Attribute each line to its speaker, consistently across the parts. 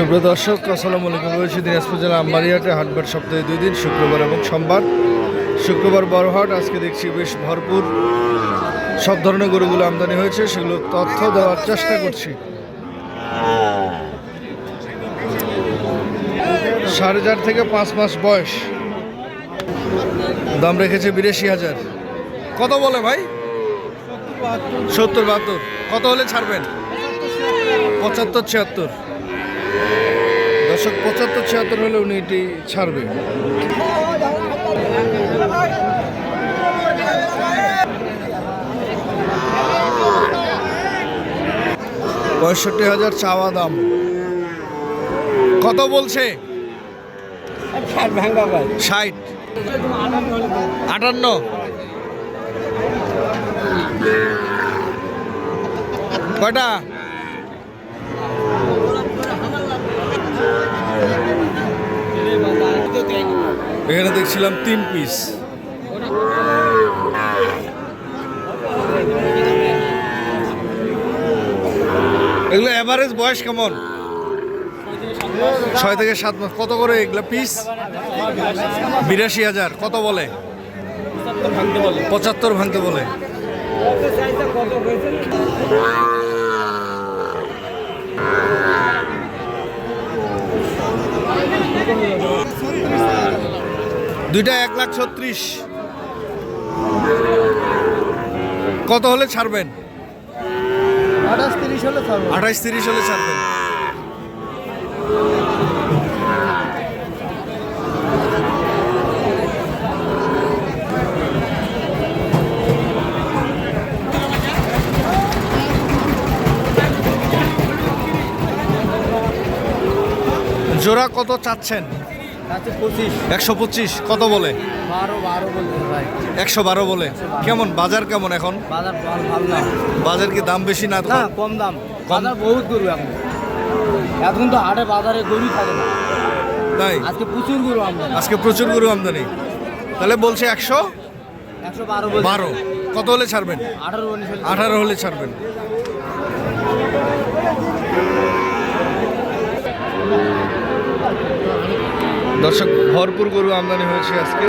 Speaker 1: সুপ্রিয় দর্শক, আসসালামু আলাইকুম। রয়েছে দিনাজপুর জেলা আমবাড়িহাটে হাটবার সপ্তাহে 2 দিন, শুক্রবার এবং সোমবার। শুক্রবার বড় হাট, আজকে দেখছি বেশ ভরপুর সব ধরনের গরুগুলো আমদানি হয়েছে, সেগুলো তথ্য দেওয়ার চেষ্টা করছি। 4.5 থেকে 5 মাস বয়স, দাম রেখেছে 82,000। কত বলে ভাই? 70-72। কত হলে ছাড়বেন? 75-76। দর্শক, 75-76 হলে উনি এটি ছাড়বে। $65,000 চাওয়া দাম। কত বলছে? 60, 58। কয়টা? এখানে দেখছিলাম 3 পিস। এগুলো এভারেজ বয়স কেমন? 6 থেকে 7 মাস। কত করে এগুলো পিস? 82,000। কত বলে? 75 ভাঙতে বলে। দুইটা 1,36,000। কত হলে ছাড়বেন? 28-30 হলে ছাড়বেন। 28-30 হলে ছাড়বেন। জোড়া কত চাচ্ছেন? 125। কত বলে? 112 বলে। কেমন বাজার কেমন এখন? বাজার কি দাম বেশি না?
Speaker 2: কম দাম। বাজার বহুত গরু এখন তো হাটে বাজারে গরু থাকে না।
Speaker 1: তাই
Speaker 2: আজকে প্রচুর গরু আমদানি।
Speaker 1: আজকে প্রচুর গরু আমদানি। তাহলে বলছে 112। কত হলে ছাড়বেন? 18 হলে ছাড়বেন। দর্শক, ভরপুর গরু আমদানি হয়েছে আজকে।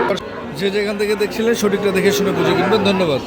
Speaker 1: যে যেখান থেকে দেখছিলেন সঠিকটা দেখে শুনে বুঝে কিনবেন। ধন্যবাদ।